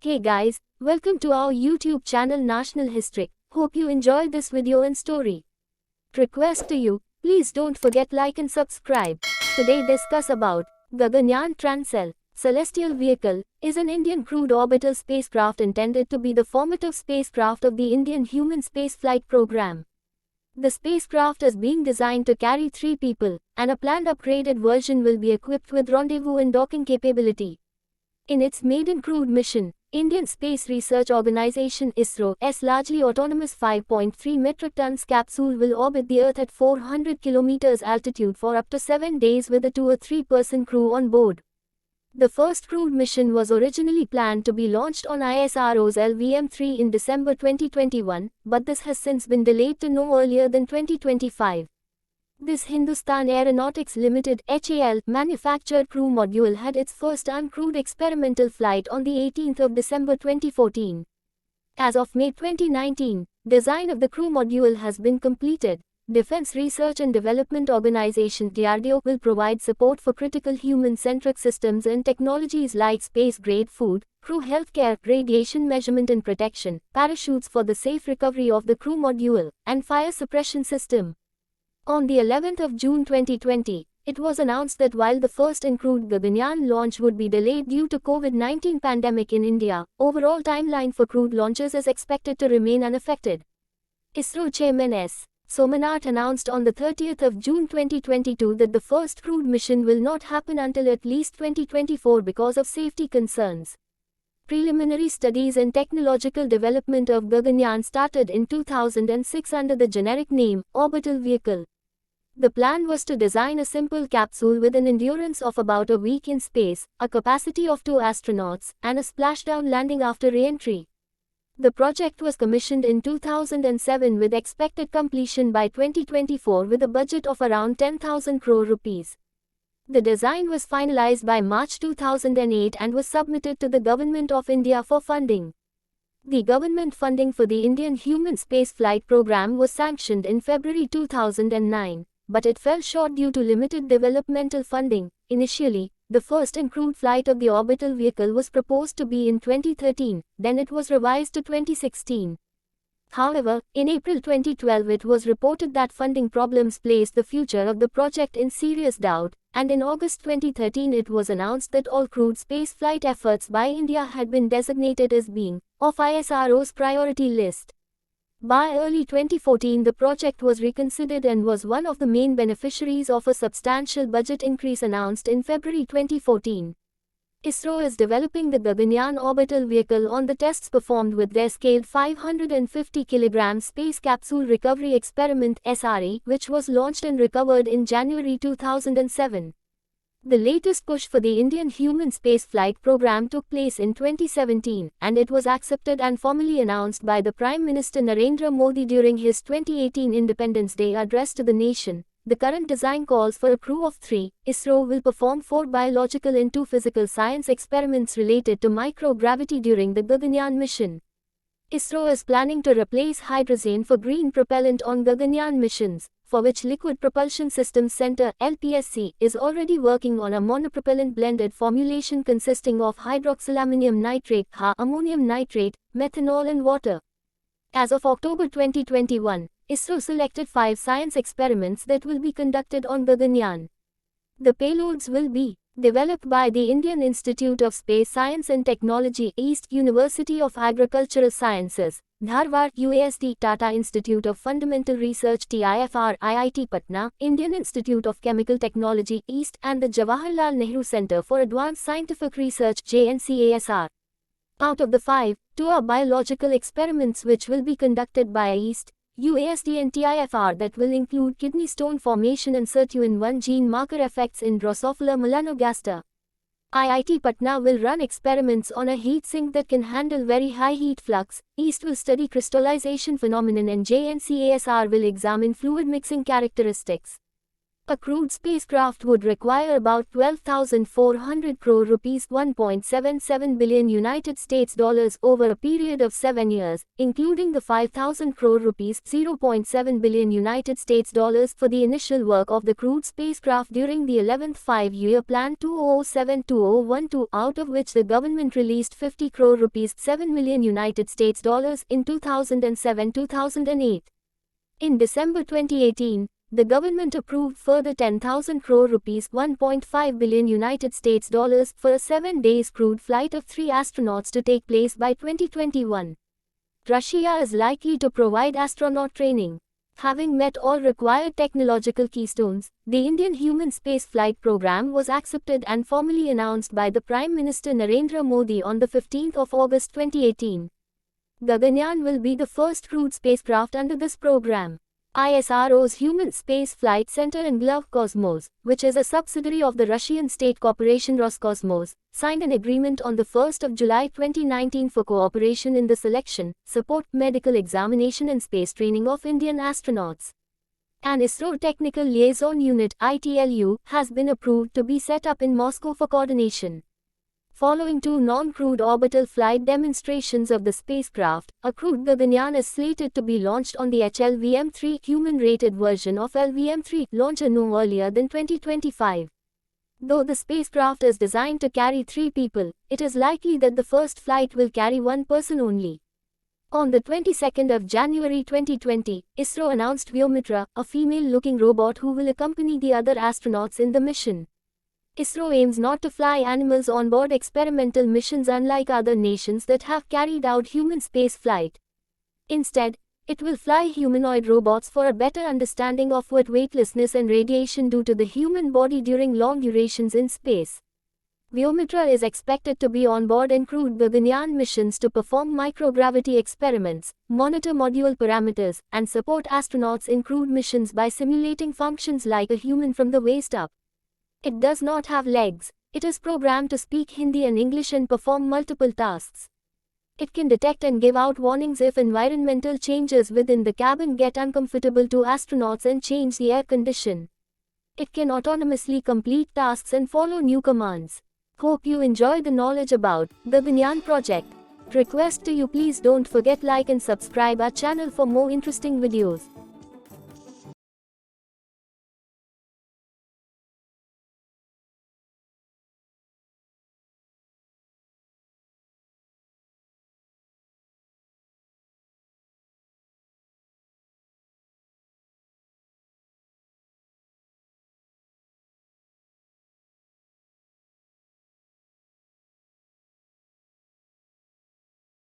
Hey guys, welcome to our YouTube channel National History. Hope you enjoyed this video and story. Request to you, please don't forget like and subscribe. Today discuss about Gaganyaan Transcell Celestial Vehicle is an Indian crewed orbital spacecraft intended to be the formative spacecraft of the Indian human spaceflight program. The spacecraft is being designed to carry 3 people, and a planned upgraded version will be equipped with rendezvous and docking capability. In its maiden crewed mission, Indian Space Research Organisation ISRO's largely autonomous 5.3 metric tons capsule will orbit the Earth at 400 km altitude for up to 7 days with a 2 or 3 person crew on board. The first crewed mission was originally planned to be launched on ISRO's LVM-3 in December 2021, but this has since been delayed to no earlier than 2025. This Hindustan Aeronautics Limited (HAL) manufactured crew module had its first uncrewed experimental flight on the 18th of December 2014. As of May 2019, design of the crew module has been completed. Defense Research and Development Organization (DRDO) will provide support for critical human-centric systems and technologies like space-grade food, crew healthcare, radiation measurement and protection, parachutes for the safe recovery of the crew module, and fire suppression system. On the 11th of June 2020, it was announced that while the first uncrewed Gaganyaan launch would be delayed due to COVID-19 pandemic in India, overall timeline for crewed launches is expected to remain unaffected. ISRO Chairman S. Somanath announced on the 30th of June 2022 that the first crewed mission will not happen until at least 2024 because of safety concerns. Preliminary studies and technological development of Gaganyaan started in 2006 under the generic name, Orbital Vehicle. The plan was to design a simple capsule with an endurance of about a week in space, a capacity of 2 astronauts, and a splashdown landing after re-entry. The project was commissioned in 2007 with expected completion by 2024 with a budget of around 10,000 crore rupees. The design was finalized by March 2008 and was submitted to the Government of India for funding. The government funding for the Indian human spaceflight program was sanctioned in February 2009. But it fell short due to limited developmental funding. Initially, the first uncrewed flight of the orbital vehicle was proposed to be in 2013, then it was revised to 2016. However, in April 2012 it was reported that funding problems placed the future of the project in serious doubt, and in August 2013 it was announced that all crewed spaceflight efforts by India had been designated as being off ISRO's priority list. By early 2014 the project was reconsidered and was one of the main beneficiaries of a substantial budget increase announced in February 2014. ISRO is developing the Gaganyaan orbital vehicle on the tests performed with their scaled 550 kg Space Capsule Recovery Experiment (SRE), which was launched and recovered in January 2007. The latest push for the Indian human spaceflight program took place in 2017, and it was accepted and formally announced by the Prime Minister Narendra Modi during his 2018 Independence Day address to the nation. The current design calls for a crew of 3. ISRO will perform 4 biological and 2 physical science experiments related to microgravity during the Gaganyaan mission. ISRO is planning to replace hydrogen for green propellant on Gaganyaan missions, for which Liquid Propulsion Systems Center (LPSC) is already working on a monopropellant blended formulation consisting of hydroxylammonium nitrate, ammonium nitrate, methanol and water. As of October 2021, ISRO selected 5 science experiments that will be conducted on Gaganyaan. The payloads will be developed by the Indian Institute of Space Science and Technology, East University of Agricultural Sciences, Dharwad UASD, Tata Institute of Fundamental Research TIFR, IIT Patna, Indian Institute of Chemical Technology, East, and the Jawaharlal Nehru Centre for Advanced Scientific Research JNCASR. Out of the 5, 2 are biological experiments which will be conducted by East, UASD and TIFR that will include kidney stone formation and sirtuin-1 gene marker effects in Drosophila melanogaster. IIT Patna will run experiments on a heat sink that can handle very high heat flux, East will study crystallization phenomenon and JNCASR will examine fluid mixing characteristics. A crewed spacecraft would require about 12,400 crore rupees (1.77 billion United States dollars) over a period of 7 years, including the 5,000 crore rupees (0.7 billion United States dollars) for the initial work of the crewed spacecraft during the 11th five-year plan 2007-2012, out of which the government released 50 crore rupees (7 million United States dollars) in 2007-2008. In December 2018, the government approved further 10,000 crore rupees (1.5 billion United States dollars) for a 7-day crewed flight of 3 astronauts to take place by 2021. Russia is likely to provide astronaut training. Having met all required technological keystones, the Indian human spaceflight program was accepted and formally announced by the Prime Minister Narendra Modi on the 15th of August 2018. Gaganyaan will be the first crewed spacecraft under this program. ISRO's Human Space Flight Center in Glove-Cosmos, which is a subsidiary of the Russian state corporation Roscosmos, signed an agreement on the 1st of July 2019 for cooperation in the selection, support, medical examination and space training of Indian astronauts. An ISRO Technical Liaison Unit (ITLU) has been approved to be set up in Moscow for coordination. Following 2 non-crewed orbital flight demonstrations of the spacecraft, a crewed Gaganyaan is slated to be launched on the HLVM-3 human-rated version of LVM-3, launcher no earlier than 2025. Though the spacecraft is designed to carry 3 people, it is likely that the first flight will carry 1 person only. On the 22nd of January 2020, ISRO announced Vyomitra, a female-looking robot who will accompany the other astronauts in the mission. ISRO aims not to fly animals on board experimental missions unlike other nations that have carried out human space flight. Instead, it will fly humanoid robots for a better understanding of what weightlessness and radiation do to the human body during long durations in space. Vyomitra is expected to be on board in crewed Gaganyaan missions to perform microgravity experiments, monitor module parameters, and support astronauts in crewed missions by simulating functions like a human from the waist up. It does not have legs. It is programmed to speak Hindi and English and perform multiple tasks. It can detect and give out warnings if environmental changes within the cabin get uncomfortable to astronauts and change the air condition. It can autonomously complete tasks and follow new commands. Hope you enjoy the knowledge about the Gaganyaan project. Request to you, please don't forget like and subscribe our channel for more interesting videos.